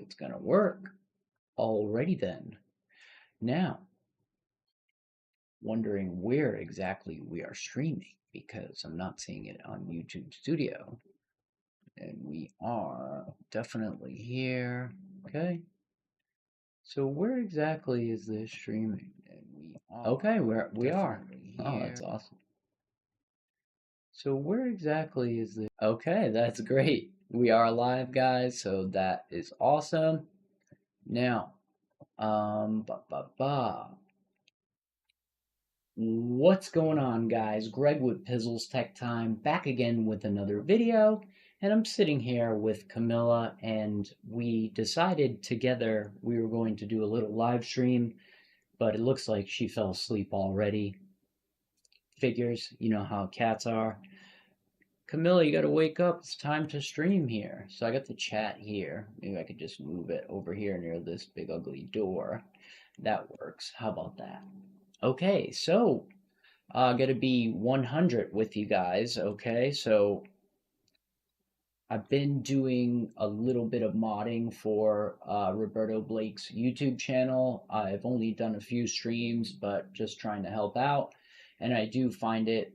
it's gonna work. Alrighty then. Now, wondering where exactly we are streaming because I'm not seeing it on YouTube Studio. And we are definitely here. Okay. So where exactly is this streaming? And we are okay, we are. Oh, that's awesome. So where exactly is this? Okay, that's great. We are live, guys, so that is awesome. Now, what's going on, guys? Greg with PizzlesTechTime back again with another video, and I'm sitting here with Camilla, and we decided together we were going to do a little live stream, but it looks like she fell asleep already. Figures, you know how cats are. Camilla, you gotta wake up. It's time to stream here. So I got the chat here. Maybe I could just move it over here near this big ugly door. That works. How about that? Okay, so gonna be 100 with you guys. Okay, so I've been doing a little bit of modding for Roberto Blake's YouTube channel. I've only done a few streams, but just trying to help out. And I do find it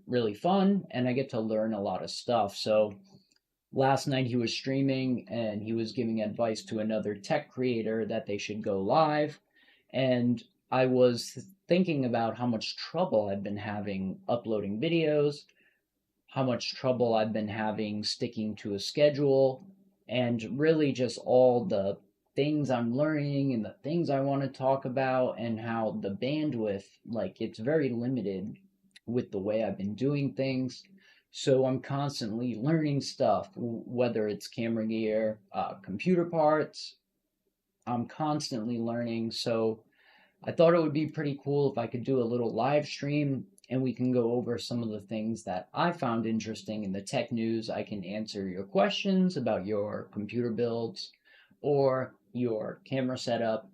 really fun, and I get to learn a lot of stuff. So last night he was streaming, and he was giving advice to another tech creator that they should go live. And I was thinking about how much trouble I've been having uploading videos, how much trouble I've been having sticking to a schedule, and really just all the things I'm learning and the things I want to talk about, and how the bandwidth, like, it's very limited with the way I've been doing things. So I'm constantly learning stuff, whether it's camera gear, computer parts. I'm constantly learning. So I thought it would be pretty cool if I could do a little live stream and we can go over some of the things that I found interesting in the tech news. I can answer your questions about your computer builds or your camera setup.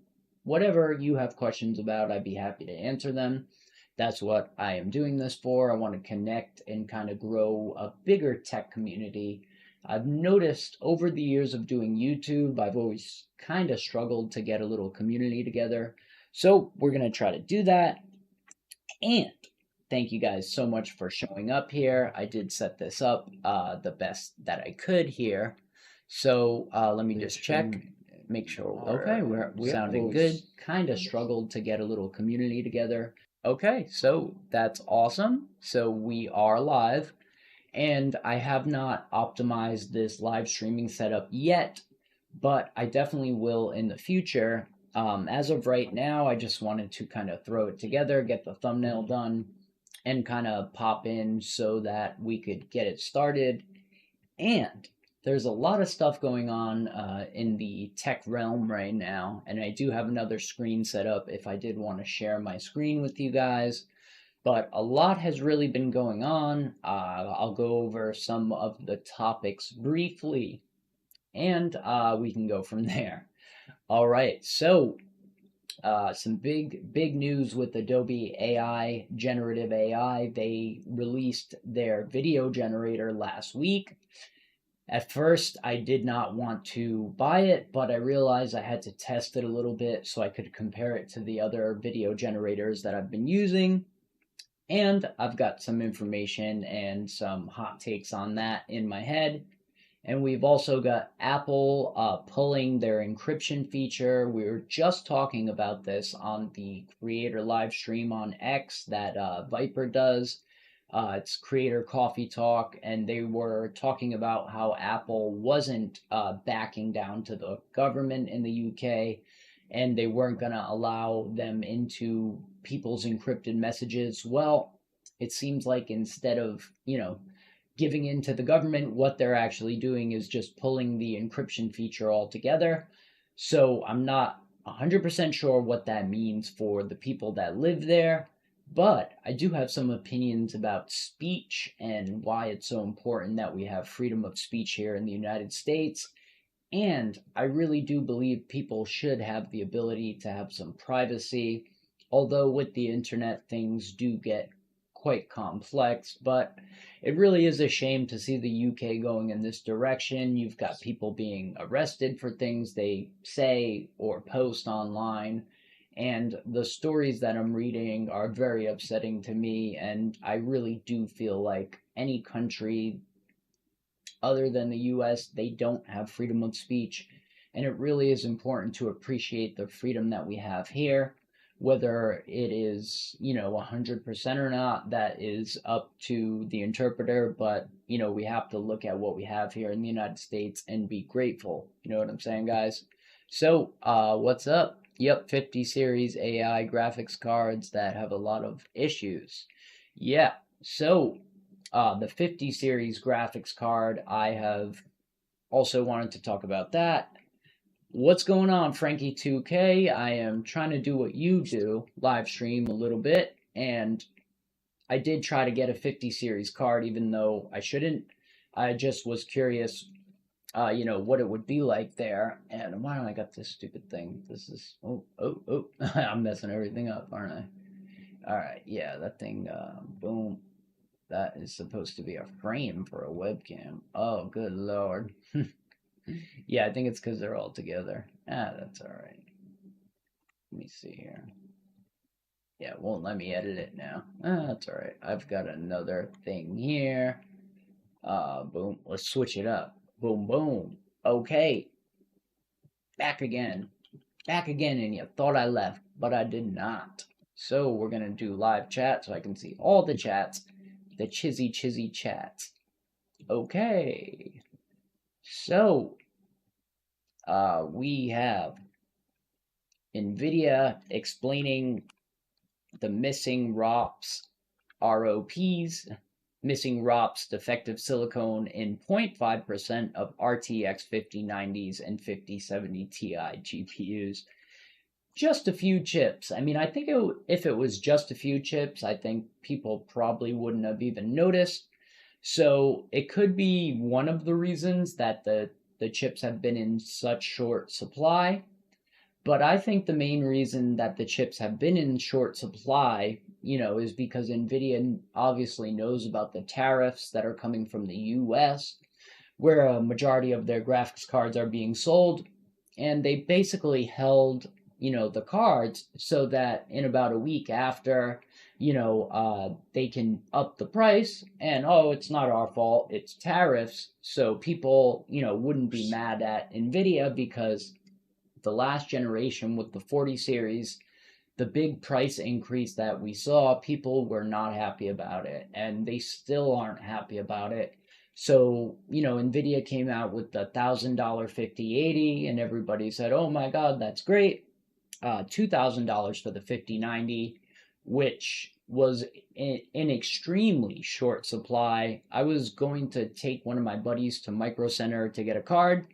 Whatever you have questions about, I'd be happy to answer them. That's what I am doing this for. I want to connect and kind of grow a bigger tech community. I've noticed over the years of doing YouTube, I've always kind of struggled to get a little community together. So we're going to try to do that. And thank you guys so much for showing up here. I did set this up the best that I could here. So let me just check, make sure we're sounding good. Kind of struggled to get a little community together. Okay, so that's awesome. So we are live. And I have not optimized this live streaming setup yet, but I definitely will in the future. As of right now, I just wanted to kind of throw it together, get the thumbnail done, and kind of pop in so that we could get it started. And there's a lot of stuff going on in the tech realm right now, and I do have another screen set up if I did want to share my screen with you guys. But a lot has really been going on. I'll go over some of the topics briefly, and we can go from there. All right, so some big news with Adobe AI, generative AI. They released their video generator last week. At first, I did not want to buy it, but I realized I had to test it a little bit so I could compare it to the other video generators that I've been using. And I've got some information and some hot takes on that in my head. And we've also got Apple pulling their encryption feature. We were just talking about this on the creator live stream on X that Viper does. It's Creator Coffee Talk, and they were talking about how Apple wasn't backing down to the government in the UK, and they weren't going to allow them into people's encrypted messages. Well, it seems like instead of, giving in to the government, what they're actually doing is just pulling the encryption feature altogether. So I'm not 100% sure what that means for the people that live there, but I do have some opinions about speech and why it's so important that we have freedom of speech here in the United States. And I really do believe people should have the ability to have some privacy, although with the internet things do get quite complex, but it really is a shame to see the UK going in this direction. You've got people being arrested for things they say or post online, and the stories that I'm reading are very upsetting to me, and I really do feel like any country other than the US, they don't have freedom of speech. And it really is important to appreciate the freedom that we have here. Whether it is, 100% or not, that is up to the interpreter. But, we have to look at what we have here in the United States and be grateful. You know what I'm saying, guys? So, what's up? Yep, 50 series AI graphics cards that have a lot of issues. Yeah, so the 50 series graphics card, I have also wanted to talk about that. What's going on, Frankie 2K? I am trying to do what you do, live stream a little bit, and I did try to get a 50 series card, even though I shouldn't. I just was curious, what it would be like there. And why don't I got this stupid thing? This is, oh, I'm messing everything up, aren't I? All right, yeah, that thing, boom. That is supposed to be a frame for a webcam. Oh, good lord. Yeah, I think it's because they're all together. That's alright. Let me see here. Yeah, it won't let me edit it now. That's alright. I've got another thing here. Boom. Let's switch it up. Boom, boom. Okay. Back again. Back again, and you thought I left, but I did not. So we're going to do live chat so I can see all the chats. The chizzy chats. Okay. So, we have NVIDIA explaining the missing ROPs, missing ROPs, defective silicone in 0.5% of RTX 5090s and 5070 Ti GPUs. Just a few chips. I mean, I think if it was just a few chips, I think people probably wouldn't have even noticed. So it could be one of the reasons that the chips have been in such short supply. But I think the main reason that the chips have been in short supply, is because NVIDIA obviously knows about the tariffs that are coming from the US, where a majority of their graphics cards are being sold. And they basically held, the cards so that in about a week after, they can up the price and, it's not our fault, it's tariffs. So people, wouldn't be mad at NVIDIA because the last generation with the 40 series, the big price increase that we saw, people were not happy about it, and they still aren't happy about it. So, NVIDIA came out with the $1,000 5080, and everybody said, oh my God, that's great. $2,000 for the 5090, which was in extremely short supply. I was going to take one of my buddies to Micro Center to get a card,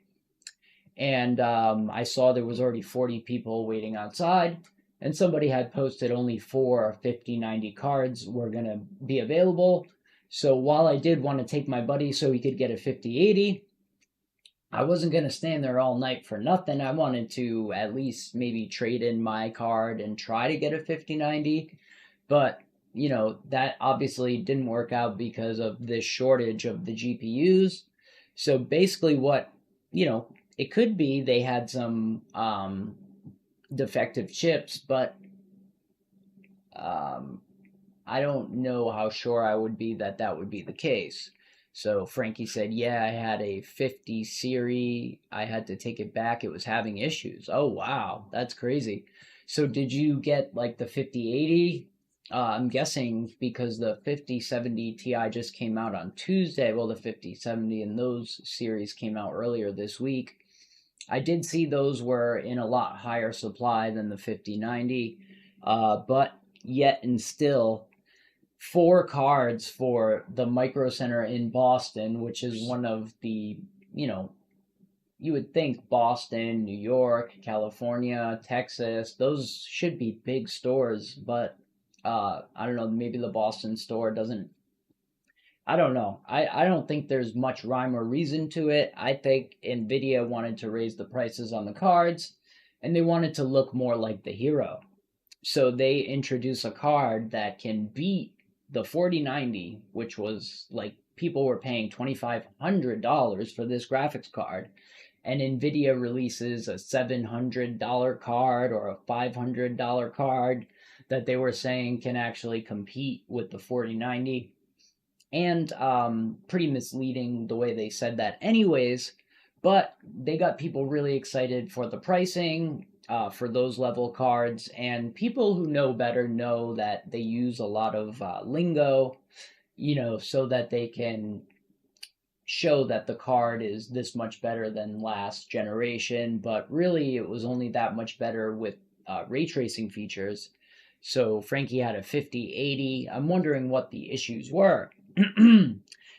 and I saw there was already 40 people waiting outside, and somebody had posted only 4 5090 cards were going to be available. So while I did want to take my buddy so he could get a 5080, I wasn't going to stand there all night for nothing. I wanted to at least maybe trade in my card and try to get a 5090. But, that obviously didn't work out because of this shortage of the GPUs. So basically what, it could be they had some defective chips, but I don't know how sure I would be that that would be the case. So Frankie said, yeah, I had a 50 series. I had to take it back. It was having issues. Oh, wow. That's crazy. So did you get like the 5080? I'm guessing because the 5070 Ti just came out on Tuesday. Well, the 5070 and those series came out earlier this week. I did see those were in a lot higher supply than the 5090. But yet and still, 4 cards for the Micro Center in Boston, which is one of the, you would think Boston, New York, California, Texas, those should be big stores, but I don't know, maybe the Boston store doesn't, I don't know. I don't think there's much rhyme or reason to it. I think NVIDIA wanted to raise the prices on the cards, and they wanted to look more like the hero. So they introduce a card that can beat the 4090, which was like people were paying $2,500 for this graphics card, and Nvidia releases a $700 card or a $500 card that they were saying can actually compete with the 4090. And pretty misleading the way they said that, anyways. But they got people really excited for the pricing for those level cards, and people who know better know that they use a lot of lingo, so that they can show that the card is this much better than last generation, but really it was only that much better with ray tracing features. So Frankie had a 5080. I'm wondering what the issues were.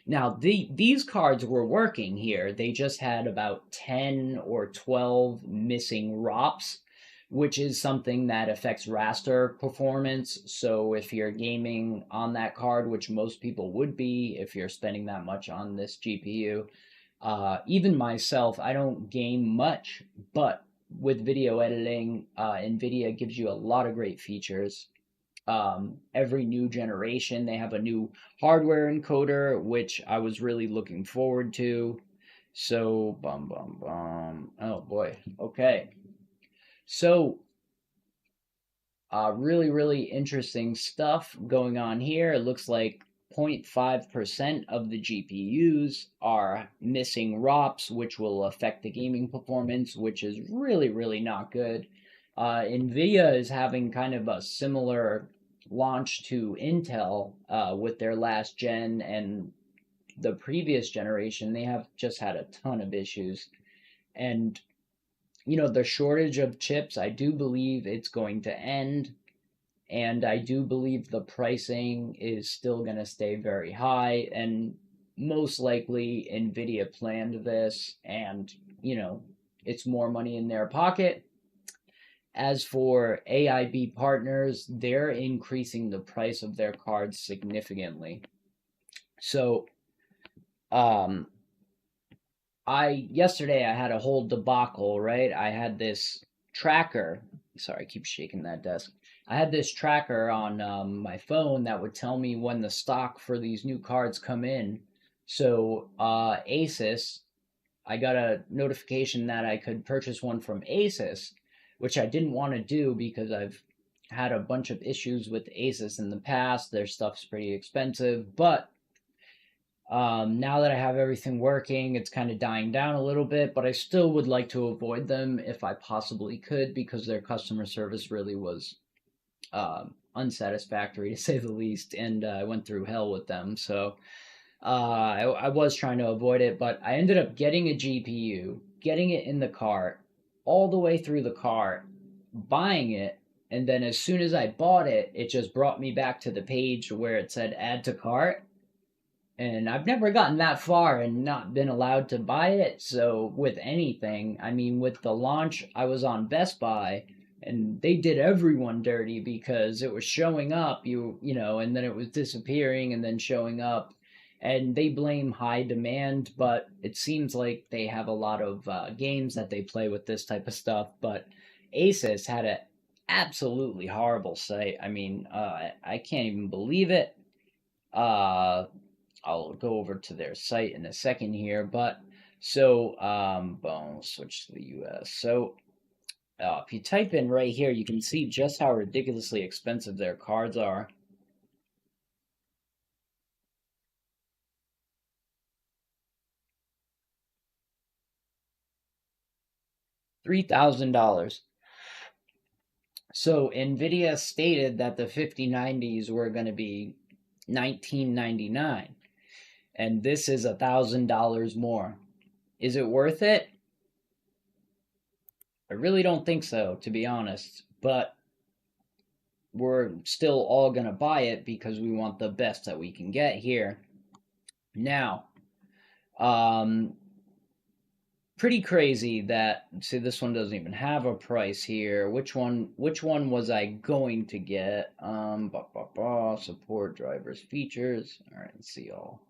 Now, these cards were working here. They just had about 10 or 12 missing ROPs, which is something that affects raster performance. So if you're gaming on that card, which most people would be if you're spending that much on this GPU, even myself, I don't game much, but with video editing, NVIDIA gives you a lot of great features. Every new generation, they have a new hardware encoder, which I was really looking forward to. So, oh boy. Okay. So, really, really interesting stuff going on here. It looks like 0.5% of the GPUs are missing ROPs, which will affect the gaming performance, which is really, really not good. NVIDIA is having kind of a similar launch to Intel with their last gen and the previous generation. They have just had a ton of issues. And the shortage of chips, I do believe it's going to end. And I do believe the pricing is still going to stay very high. And most likely, NVIDIA planned this, and, it's more money in their pocket. As for AIB partners, they're increasing the price of their cards significantly. So, yesterday I had a whole debacle, right? I had this tracker. Sorry, I keep shaking that desk. I had this tracker on my phone that would tell me when the stock for these new cards come in. So Asus, I got a notification that I could purchase one from Asus, which I didn't want to do because I've had a bunch of issues with Asus in the past. Their stuff's pretty expensive, but now that I have everything working, it's kind of dying down a little bit, but I still would like to avoid them if I possibly could, because their customer service really was unsatisfactory, to say the least, and I went through hell with them. So I was trying to avoid it, but I ended up getting a GPU, getting it in the cart, all the way through the cart, buying it, and then as soon as I bought it, it just brought me back to the page where it said add to cart. And I've never gotten that far and not been allowed to buy it. So with anything, I mean, with the launch, I was on Best Buy, and they did everyone dirty because it was showing up, and then it was disappearing and then showing up. And they blame high demand, but it seems like they have a lot of games that they play with this type of stuff. But Asus had an absolutely horrible site. I mean, I can't even believe it. I'll go over to their site in a second here, but so I'll switch to the US. So if you type in right here, you can see just how ridiculously expensive their cards are. $3,000. So Nvidia stated that the 5090s were going to be $1999, and this is $1,000 more. Is it worth it? I really don't think so, to be honest, but we're still all going to buy it because we want the best that we can get here. Now, pretty crazy that, see, this one doesn't even have a price here. Which one was I going to get? Support drivers features. All right, let's see all.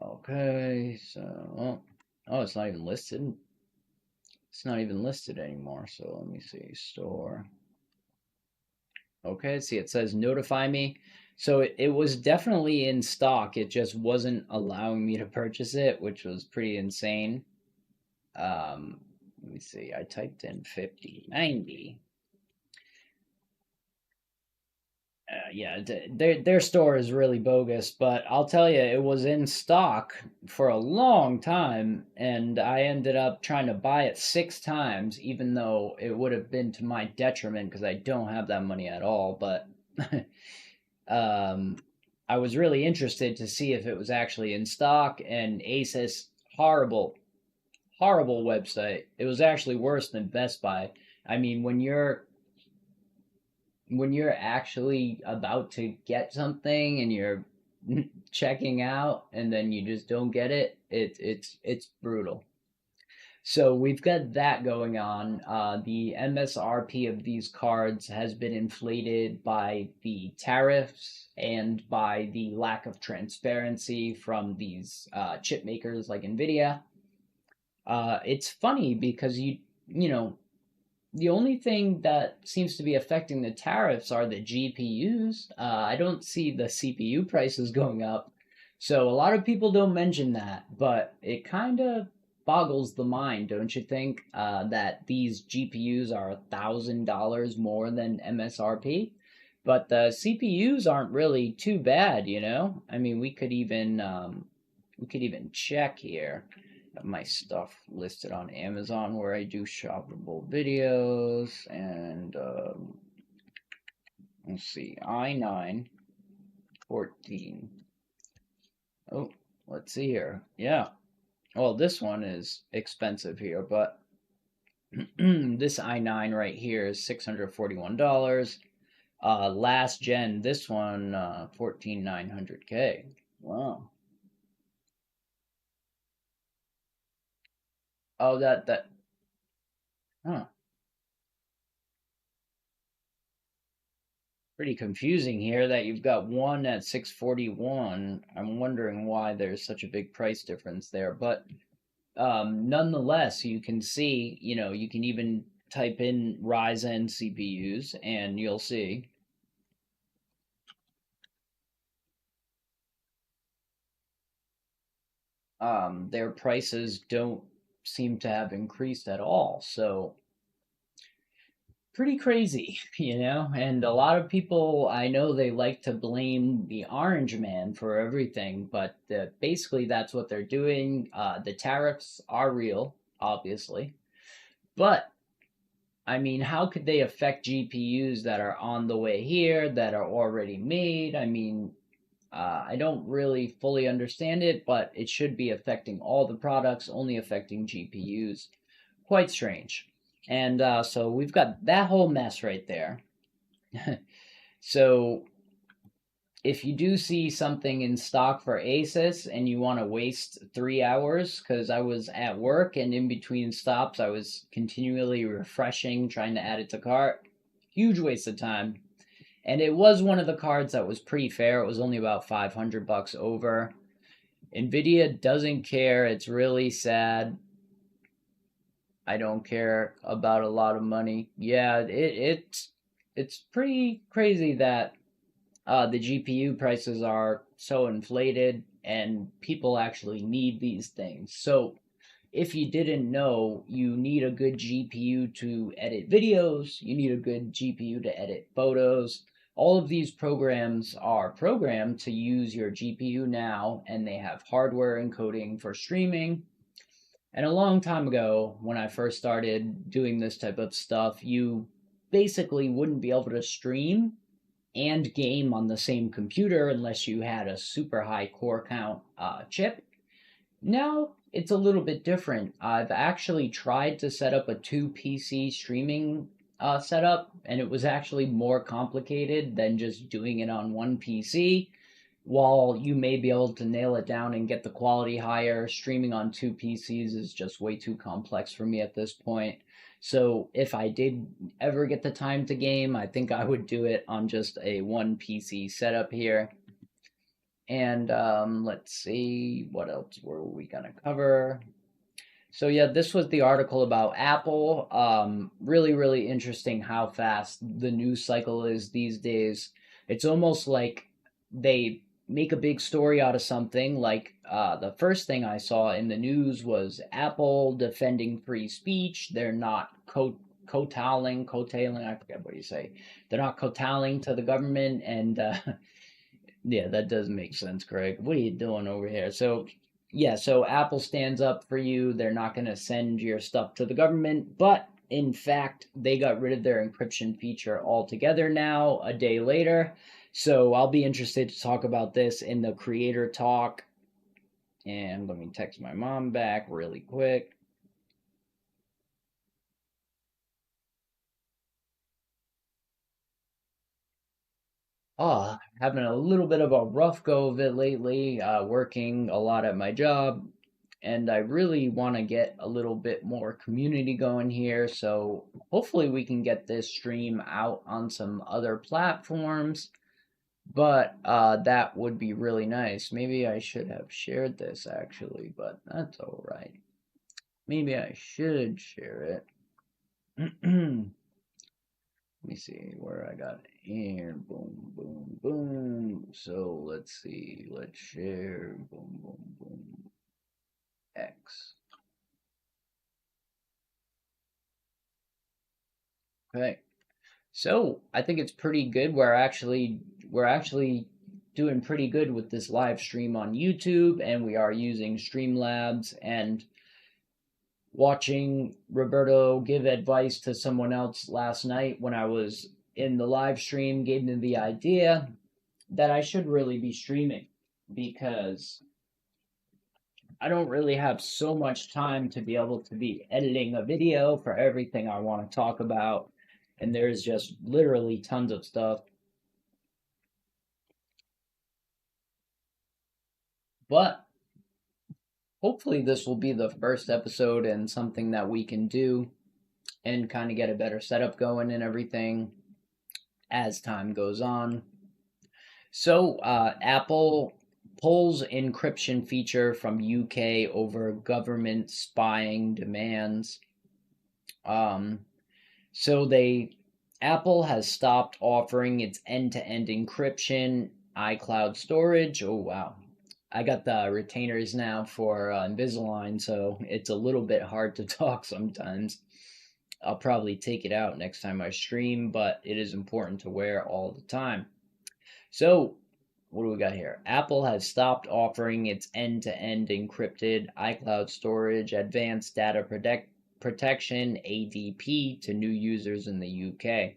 Okay, so oh, it's not even listed. It's not even listed anymore. So let me see, store. Okay, see, it says notify me. So it was definitely in stock. It just wasn't allowing me to purchase it, which was pretty insane. Let me see. I typed in 5090. Yeah, their store is really bogus, but I'll tell you, it was in stock for a long time, and I ended up trying to buy it 6 times, even though it would have been to my detriment because I don't have that money at all. But um, I was really interested to see if it was actually in stock, and Asus, horrible, horrible website. It was actually worse than Best Buy. I mean, when you're actually about to get something and you're checking out and then you just don't get it, it's brutal. So we've got that going on. The MSRP of these cards has been inflated by the tariffs and by the lack of transparency from these chip makers like Nvidia. It's funny because you know the only thing that seems to be affecting the tariffs are the GPUs. I don't see the CPU prices going up. So a lot of people don't mention that, but it kind of boggles the mind, don't you think? That these GPUs are $1,000 more than MSRP, but the CPUs aren't really too bad, you know. I mean, we could even check here my stuff listed on Amazon where I do shoppable videos and let's see, i9 14. Oh, let's see here. Yeah. Well, this one is expensive here, but this i9 right here is $641. Last gen, this one 14900K. Wow. Oh, that huh. Pretty confusing here that you've got one at 641. I'm wondering why there's such a big price difference there, but nonetheless, you can see, you can even type in Ryzen CPUs and you'll see their prices don't seem to have increased at all. So pretty crazy, and a lot of people I know they like to blame the orange man for everything, but basically that's what they're doing. The tariffs are real, obviously, but I mean, how could they affect GPUs that are on the way here, that are already made? I mean, I don't really fully understand it, but it should be affecting all the products, only affecting GPUs. Quite strange. And so we've got that whole mess right there. So if you do see something in stock for Asus and you want to waste 3 hours, because I was at work and in between stops, I was continually refreshing, trying to add it to cart. Huge waste of time. And it was one of the cards that was pretty fair. It was only about 500 bucks over. Nvidia doesn't care. It's really sad. I don't care about a lot of money. Yeah, it's pretty crazy that the GPU prices are so inflated and people actually need these things. So if you didn't know, you need a good GPU to edit videos, you need a good GPU to edit photos. All of these programs are programmed to use your GPU now, and they have hardware encoding for streaming. And a long time ago, when I first started doing this type of stuff, you basically wouldn't be able to stream and game on the same computer unless you had a super high core count chip. Now it's a little bit different. I've actually tried to set up a two PC streaming setup, and it was actually more complicated than just doing it on one PC. While you may be able to nail it down and get the quality higher, streaming on two PCs is just way too complex for me at this point. So if I did ever get the time to game, I think I would do it on just a one PC setup here. And let's see, what else were we going to cover? So yeah, this was the article about Apple. Really, really interesting how fast the news cycle is these days. It's almost like they make a big story out of something. Like the first thing I saw in the news was Apple defending free speech. They're not coattailing, I forget what you say. They're not coattailing to the government, and yeah, that does make sense, Craig. What are you doing over here? So, yeah, so Apple stands up for you. They're not going to send your stuff to the government, but in fact, they got rid of their encryption feature altogether now, a day later. So, I'll be interested to talk about this in the creator talk. And let me text my mom back really quick. Having a little bit of a rough go of it lately, working a lot at my job, and I really want to get a little bit more community going here. So hopefully we can get this stream out on some other platforms, but that would be really nice. Maybe I should have shared this actually, but that's all right. Maybe I should share it. Let me see where I got it here. Boom, boom, boom. So let's see. Let's share. Boom, boom, boom. X. Okay. So I think it's pretty good. We're actually doing pretty good with this live stream on YouTube, and we are using Streamlabs and watching Roberto give advice to someone else last night when I was in the live stream gave me the idea that I should really be streaming because I don't really have so much time to be able to be editing a video for everything I want to talk about. And there's just literally tons of stuff. But hopefully, this will be the first episode and something that we can do and kind of get a better setup going and everything as time goes on. So, Apple pulls encryption feature from UK over government spying demands. Um, so Apple has stopped offering its end-to-end encryption iCloud storage. Oh wow. I got the retainers now for Invisalign, so it's a little bit hard to talk sometimes. I'll probably take it out next time I stream, but it is important to wear all the time. So, what do we got here? Apple has stopped offering its end-to-end encrypted iCloud storage, advanced data protection (ADP) to new users in the UK.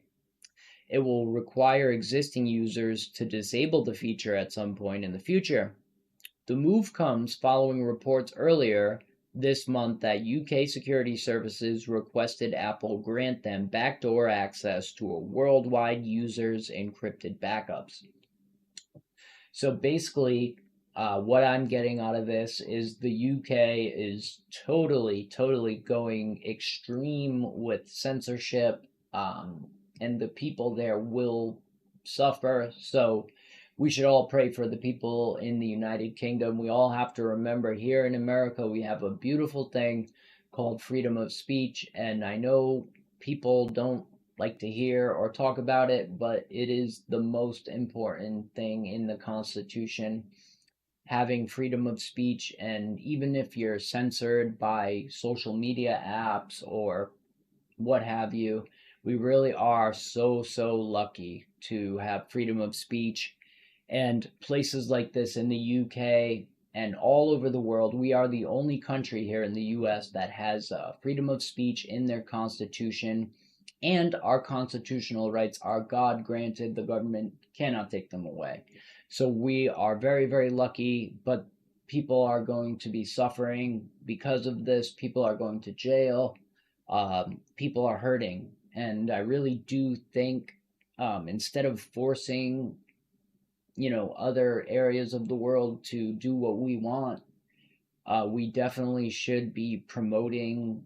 It will require existing users to disable the feature at some point in the future. The move comes following reports earlier this month that UK security services requested Apple grant them backdoor access to a worldwide users' encrypted backups. So basically, what I'm getting out of this is the UK is totally going extreme with censorship, and the people there will suffer. So we should all pray for the people in the United Kingdom. We all have to remember here in America, we have a beautiful thing called freedom of speech, and I know people don't like to hear or talk about it, but it is the most important thing in the Constitution, having freedom of speech. And even if you're censored by social media apps or what have you, we really are so lucky to have freedom of speech. And places like this in the UK and all over the world, we are the only country here in the US that has freedom of speech in their constitution, and our constitutional rights are God granted. The government cannot take them away. So we are very lucky, but people are going to be suffering because of this. People are going to jail. People are hurting. And I really do think instead of forcing, other areas of the world to do what we want, we definitely should be promoting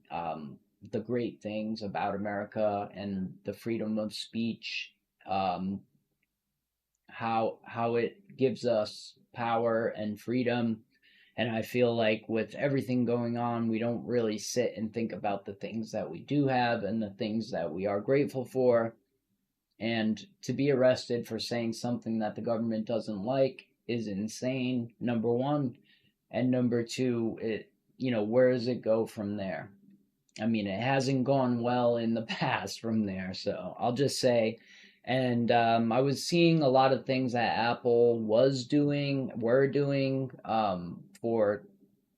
the great things about America and the freedom of speech, how it gives us power and freedom. And I feel like with everything going on, we don't really sit and think about the things that we do have and the things that we are grateful for. And to be arrested for saying something that the government doesn't like is insane, number one. And number two, where does it go from there? I mean, it hasn't gone well in the past from there. So I'll just say, and I was seeing a lot of things that Apple were doing for,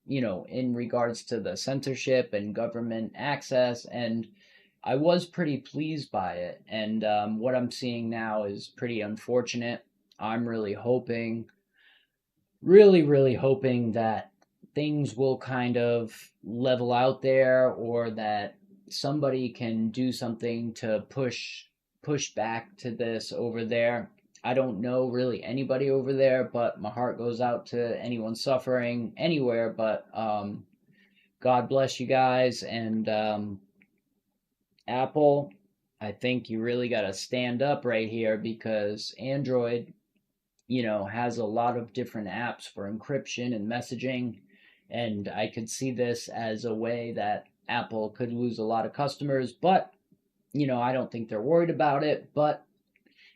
in regards to the censorship and government access. And I was pretty pleased by it. And what I'm seeing now is pretty unfortunate. I'm really hoping that things will kind of level out there, or that somebody can do something to push back to this over there. I don't know really anybody over there, but my heart goes out to anyone suffering anywhere. But God bless you guys. And Apple, I think you really got to stand up right here, because Android, has a lot of different apps for encryption and messaging. And I could see this as a way that Apple could lose a lot of customers, but, I don't think they're worried about it. But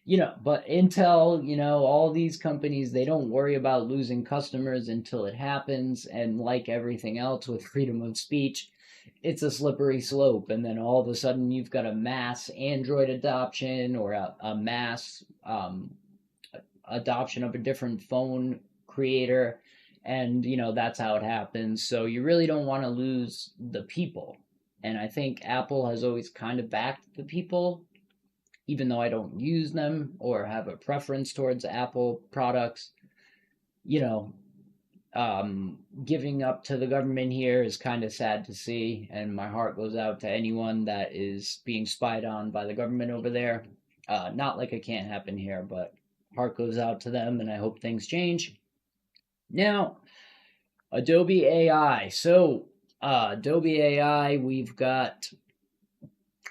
Intel, all these companies, they don't worry about losing customers until it happens. And like everything else with freedom of speech, it's a slippery slope. And then all of a sudden you've got a mass Android adoption, or a mass adoption of a different phone creator. And that's how it happens. So you really don't want to lose the people. And I think Apple has always kind of backed the people, even though I don't use them or have a preference towards Apple products. you know Giving up to the government here is kind of sad to see, and my heart goes out to anyone that is being spied on by the government over there. Not like it can't happen here, but heart goes out to them, and I hope things change. Now, Adobe AI. So, Adobe AI, we've got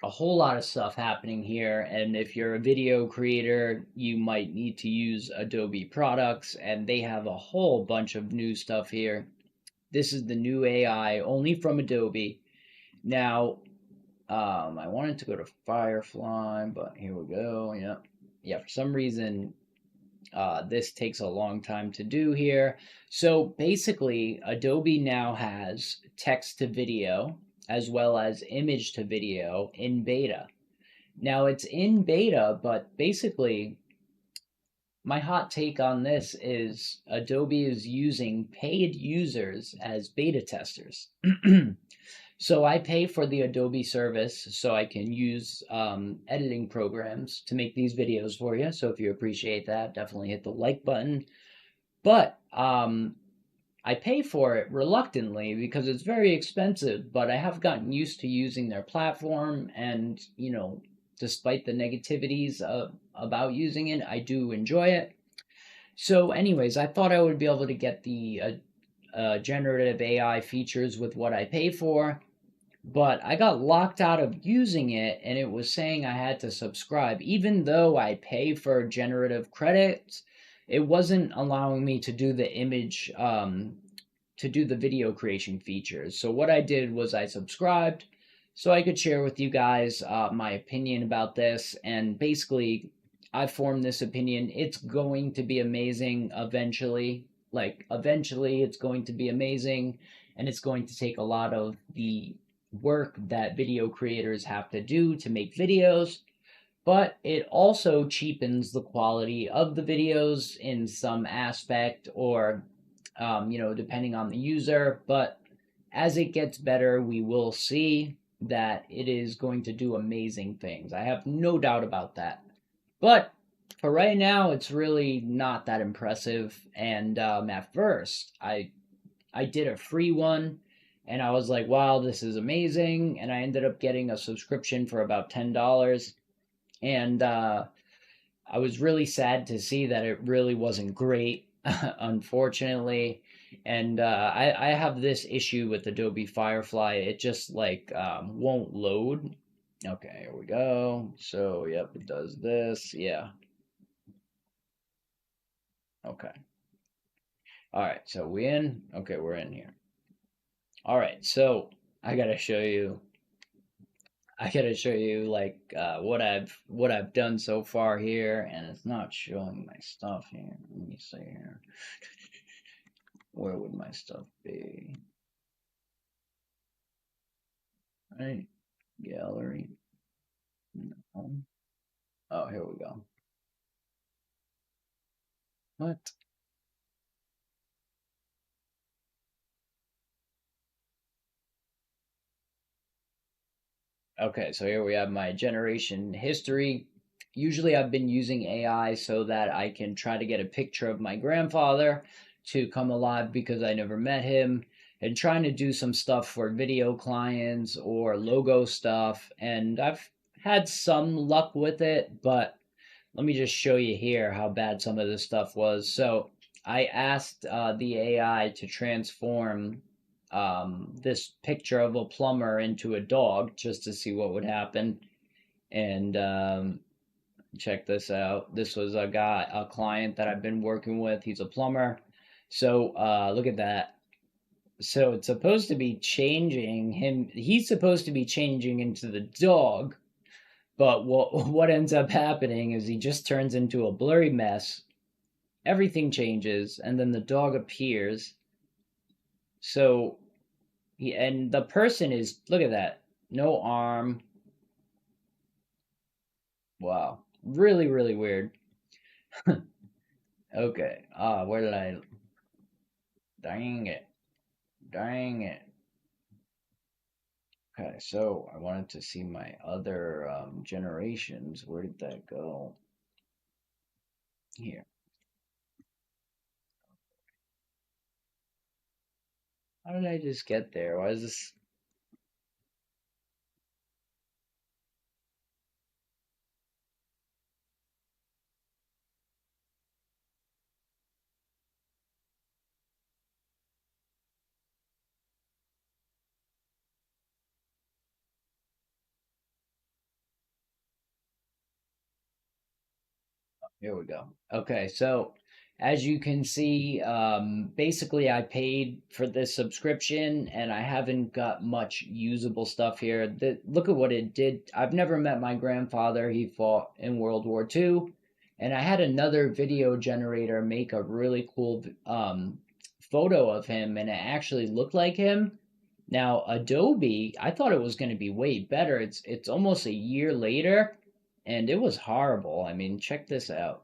a whole lot of stuff happening here. And if you're a video creator, you might need to use Adobe products, and they have a whole bunch of new stuff here. This is the new AI only from Adobe. Now, I wanted to go to Firefly, but here we go. Yeah, for some reason, this takes a long time to do here. So basically, Adobe now has text to video as well as image to video in beta. Now it's in beta, but basically, my hot take on this is Adobe is using paid users as beta testers. So I pay for the Adobe service so I can use editing programs to make these videos for you. So if you appreciate that, definitely hit the like button. But I pay for it reluctantly because it's very expensive, but I have gotten used to using their platform, and, despite the negativities about using it, I do enjoy it. So anyways, I thought I would be able to get the generative AI features with what I pay for, but I got locked out of using it, and it was saying I had to subscribe. Even though I pay for generative credits, it wasn't allowing me to do the video creation features. So what I did was I subscribed so I could share with you guys my opinion about this. And basically, I formed this opinion. It's going to be amazing eventually. Eventually, it's going to be amazing, and it's going to take a lot of the work that video creators have to do to make videos, but it also cheapens the quality of the videos in some aspect, or depending on the user. But as it gets better, we will see that it is going to do amazing things. I have no doubt about that. But for right now, it's really not that impressive. And at first, I did a free one, and I was like, wow, this is amazing. And I ended up getting a subscription for about $10. And I was really sad to see that it really wasn't great, unfortunately. And I have this issue with Adobe Firefly. It just won't load. Okay, here we go. So, yep, it does this. Yeah. Okay. All right, so we in? Okay, we're in here. All right, so I gotta show you. I gotta show you like what I've done so far here, and it's not showing my stuff here. Let me see here. Where would my stuff be? Right, gallery. No. Oh, here we go. What? Okay, so here we have my generation history. Usually I've been using AI so that I can try to get a picture of my grandfather to come alive because I never met him, and trying to do some stuff for video clients or logo stuff. And I've had some luck with it, but let me just show you here how bad some of this stuff was. So I asked the AI to transform this picture of a plumber into a dog just to see what would happen. And check this out. This was a client that I've been working with. He's a plumber. So look at that. So it's supposed to be changing him. He's supposed to be changing into the dog, but what ends up happening is he just turns into a blurry mess. Everything changes, and then the dog appears. So and the person is, look at that, no arm. Wow, really, really weird. Okay, where did I? Dang it, dang it. Okay, so I wanted to see my other generations. Where did that go? Here. How did I just get there? Why is this? Here we go. Okay, so as you can see, basically I paid for this subscription and I haven't got much usable stuff here. Look at what it did. I've never met my grandfather. He fought in World War II. And I had another video generator make a really cool photo of him, and it actually looked like him. Now, Adobe, I thought it was going to be way better. It's almost a year later, and it was horrible. I mean, check this out.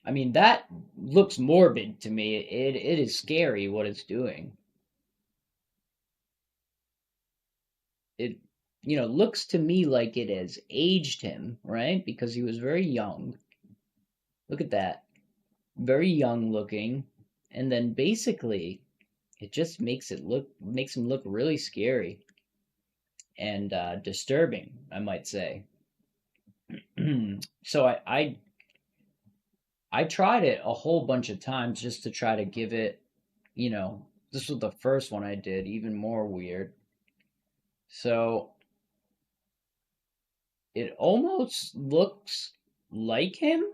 I mean, that looks morbid to me. It is scary what it's doing. It, looks to me like it has aged him, right? Because he was very young. Look at that. Very young looking. And then basically it just makes him look really scary and disturbing, I might say. So I tried it a whole bunch of times just to try to give it, you know, this was the first one I did, even more weird. So it almost looks like him.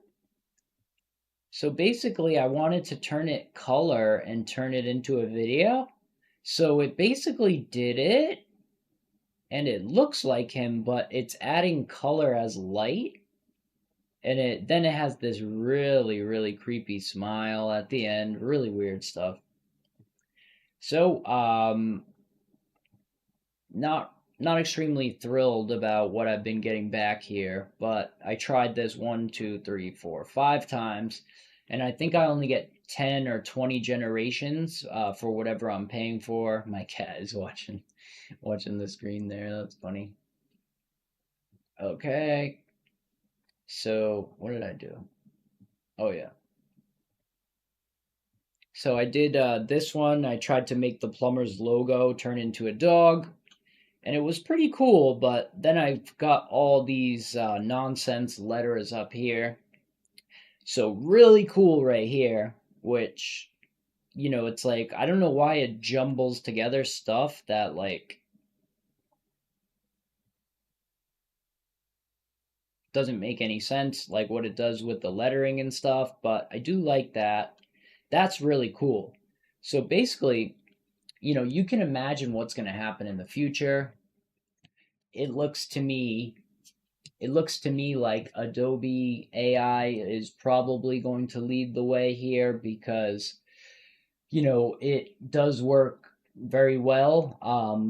So basically, I wanted to turn it color and turn it into a video. So it basically did it, and it looks like him, but it's adding color as light. And it has this really, really creepy smile at the end, really weird stuff. So not extremely thrilled about what I've been getting back here, but I tried this one, two, three, four, 5 times, and I think I only get 10 or 20 generations for whatever I'm paying for. My cat is watching the screen there. That's funny. Okay, so what did I do? Oh yeah. So I did this one. I tried to make the plumber's logo turn into a dog, and it was pretty cool, but then I've got all these nonsense letters up here. So really cool right here, which, it's like, I don't know why it jumbles together stuff that, like, doesn't make any sense, like what it does with the lettering and stuff, but I do like that. That's really cool. So basically, you can imagine what's going to happen in the future. it looks to me like Adobe AI is probably going to lead the way here because, it does work very well.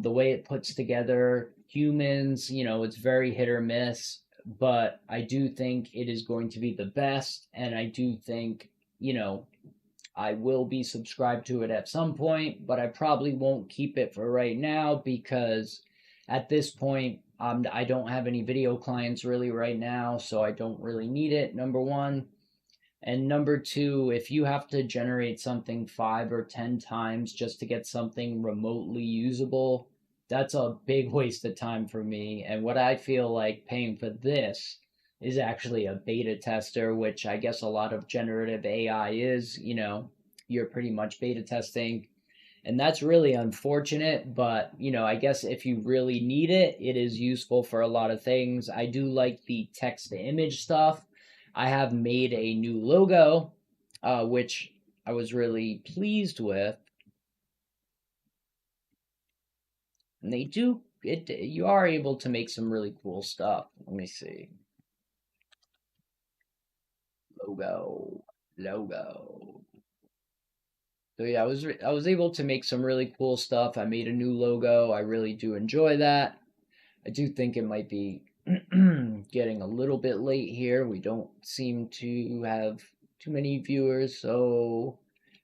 The way it puts together humans, it's very hit or miss, but I do think it is going to be the best. And I do think, I will be subscribed to it at some point, but I probably won't keep it for right now because at this point, I don't have any video clients really right now, so I don't really need it, number one. And number two, if you have to generate something 5 or 10 times just to get something remotely usable, that's a big waste of time for me. And what I feel like paying for this is actually a beta tester, which I guess a lot of generative AI is, you're pretty much beta testing. And that's really unfortunate, but I guess if you really need it, it is useful for a lot of things. I do like the text to image stuff. I have made a new logo, which I was really pleased with. And they do it. You are able to make some really cool stuff. Let me see. Logo. So yeah, I was able to make some really cool stuff. I made a new logo. I really do enjoy that. I do think it might be getting a little bit late here. We don't seem to have too many viewers, so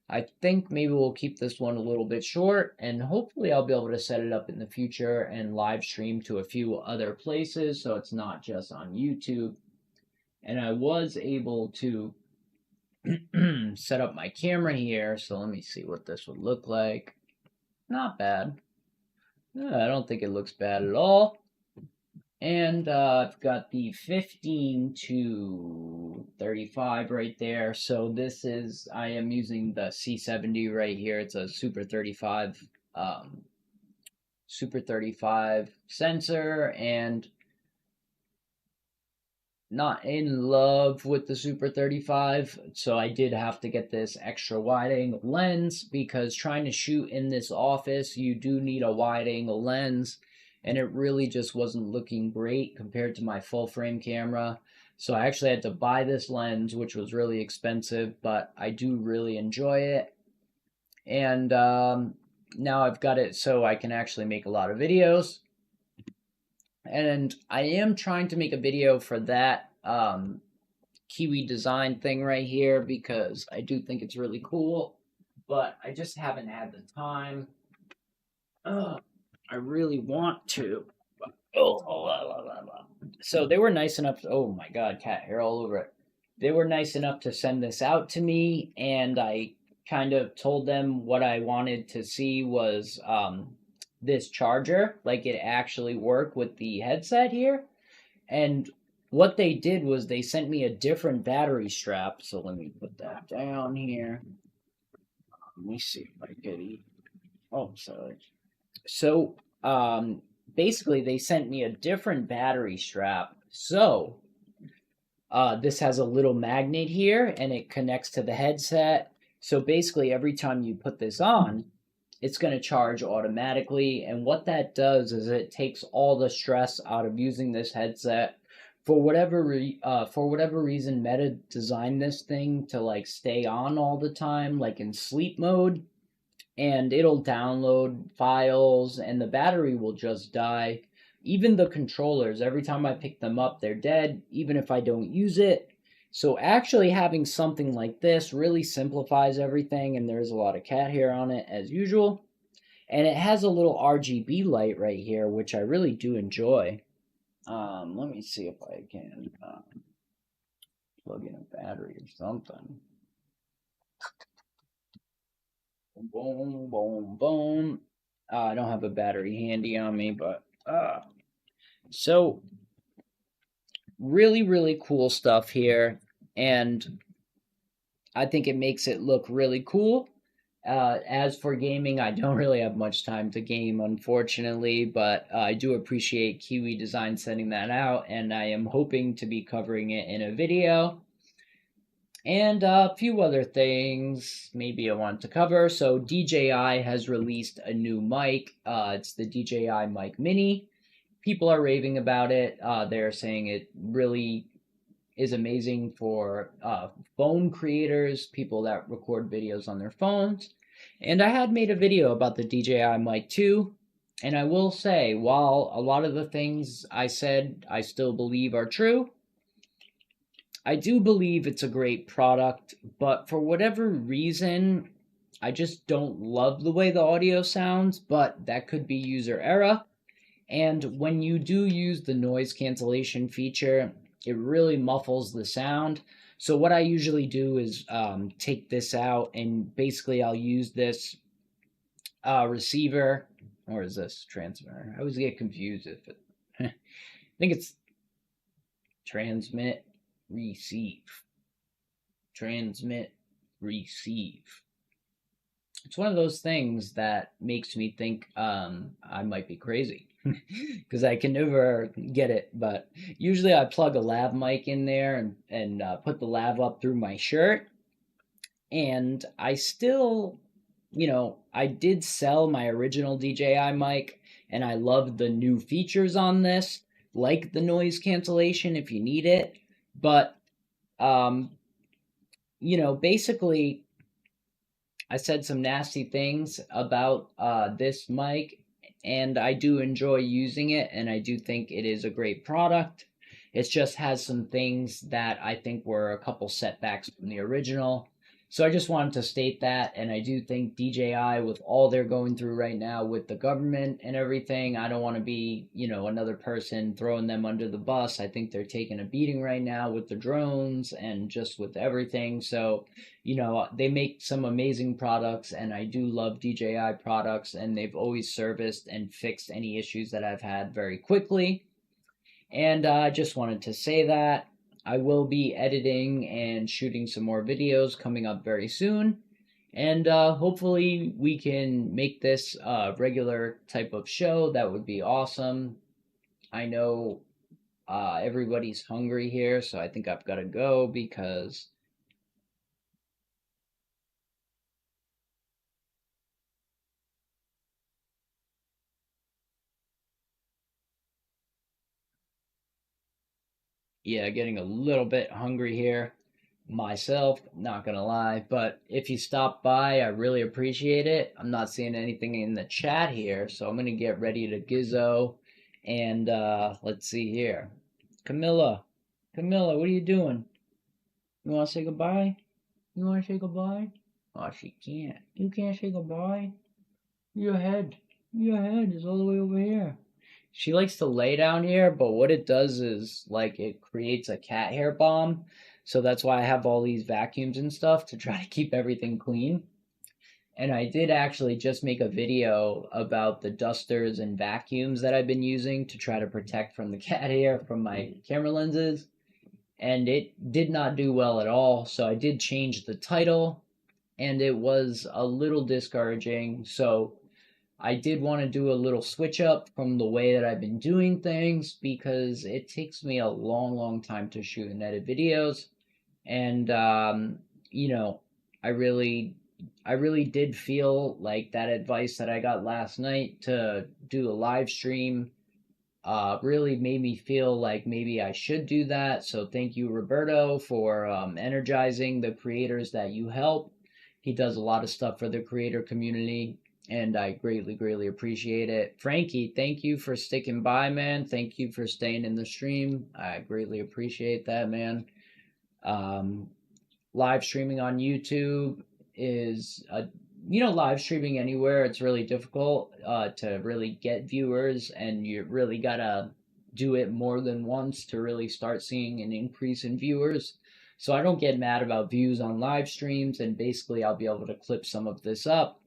I think maybe we'll keep this one a little bit short, and hopefully I'll be able to set it up in the future and live stream to a few other places so it's not just on YouTube. And I was able to set up my camera here, so let me see what this would look like. Not bad. I don't think it looks bad at all. And I've got the 15 to 35 right there. So I am using the C70 right here. It's a Super 35 sensor, and not in love with the Super 35, so I did have to get this extra wide angle lens because trying to shoot in this office, you do need a wide angle lens, and it really just wasn't looking great compared to my full frame camera. So I actually had to buy this lens, which was really expensive, but I do really enjoy it. And now I've got it so I can actually make a lot of videos. And I am trying to make a video for that Kiwi design thing right here because I do think it's really cool, but I just haven't had the time. I really want to. So they were nice enough to, oh my god, cat hair all over it. They were nice enough to send this out to me, and I kind of told them what I wanted to see was this charger, like it actually worked with the headset here. And what they did was they sent me a different battery strap. So let me put that down here. Let me see if I get it. Oh, sorry. So basically they sent me a different battery strap. So this has a little magnet here and it connects to the headset. So basically every time you put this on, it's going to charge automatically. And what that does is it takes all the stress out of using this headset. For whatever reason, Meta designed this thing to like stay on all the time, like in sleep mode, and it'll download files and the battery will just die. Even the controllers, every time I pick them up, they're dead, even if I don't use it. So actually having something like this really simplifies everything, and there's a lot of cat hair on it as usual. And it has a little RGB light right here, which I really do enjoy. Let me see if I can plug in a battery or something. Boom, boom, boom. I don't have a battery handy on me, but so really, really cool stuff here, and I think it makes it look really cool. As for gaming, I don't really have much time to game, unfortunately, but I do appreciate Kiwi Design sending that out, and I am hoping to be covering it in a video. And a few other things maybe I want to cover. So DJI has released a new mic. It's the DJI Mic Mini. people are raving about it. They're saying it really is amazing for phone creators, people that record videos on their phones. And I had made a video about the DJI mic too. And I will say, while a lot of the things I said I still believe are true, I do believe it's a great product, but for whatever reason, I just don't love the way the audio sounds, but that could be user error. And when you do use the noise cancellation feature, it really muffles the sound. So what I usually do is take this out, and basically I'll use this receiver, or is this transmitter? I always get confused if it, I think it's transmit, receive, transmit, receive. It's one of those things that makes me think I might be crazy because I can never get it. But usually I plug a lav mic in there and put the lav up through my shirt. And I still, I did sell my original DJI mic, and I love the new features on this, like the noise cancellation if you need it. But, basically, I said some nasty things about this mic, and I do enjoy using it, and I do think it is a great product. It just has some things that I think were a couple setbacks from the original. So I just wanted to state that, and I do think DJI, with all they're going through right now with the government and everything, I don't want to be, another person throwing them under the bus. I think they're taking a beating right now with the drones and just with everything. So, they make some amazing products, and I do love DJI products, and they've always serviced and fixed any issues that I've had very quickly. And I just wanted to say that. I will be editing and shooting some more videos coming up very soon. And hopefully we can make this a regular type of show. That would be awesome. I know everybody's hungry here, so I think I've got to go because... yeah, getting a little bit hungry here myself, not gonna lie. But if you stop by, I really appreciate it. I'm not seeing anything in the chat here, so I'm gonna get ready to gizzo. And let's see here. Camilla, what are you doing? You wanna say goodbye? You wanna say goodbye? Oh, she can't. You can't say goodbye? Your head is all the way over here. She likes to lay down here, but what it does is like it creates a cat hair bomb. So that's why I have all these vacuums and stuff to try to keep everything clean. And I did actually just make a video about the dusters and vacuums that I've been using to try to protect from the cat hair from my camera lenses. And it did not do well at all. So I did change the title, and it was a little discouraging. So I did want to do a little switch up from the way that I've been doing things, because it takes me a long, long time to shoot and edit videos. And, I really did feel like that advice that I got last night to do a live stream really made me feel like maybe I should do that. So thank you, Roberto, for energizing the creators that you help. He does a lot of stuff for the creator community, and I greatly, greatly appreciate it. Frankie, thank you for sticking by, man. Thank you for staying in the stream. I greatly appreciate that, man. Live streaming on YouTube is, live streaming anywhere, it's really difficult to really get viewers, and you really gotta do it more than once to really start seeing an increase in viewers. So I don't get mad about views on live streams, and basically I'll be able to clip some of this up.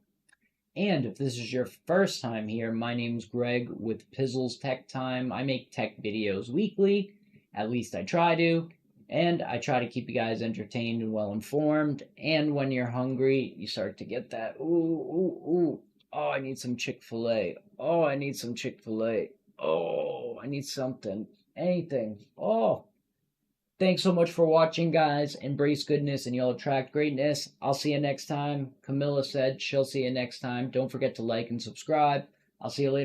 And if this is your first time here, my name's Greg with PizzlesTechTime. I make tech videos weekly, at least I try to, and I try to keep you guys entertained and well informed. And when you're hungry, you start to get that, ooh, oh, I need some Chick-fil-A. Oh, I need some Chick-fil-A. Oh, I need something, anything. Oh. Thanks so much for watching, guys. Embrace goodness and you'll attract greatness. I'll see you next time. Camilla said she'll see you next time. Don't forget to like and subscribe. I'll see you later.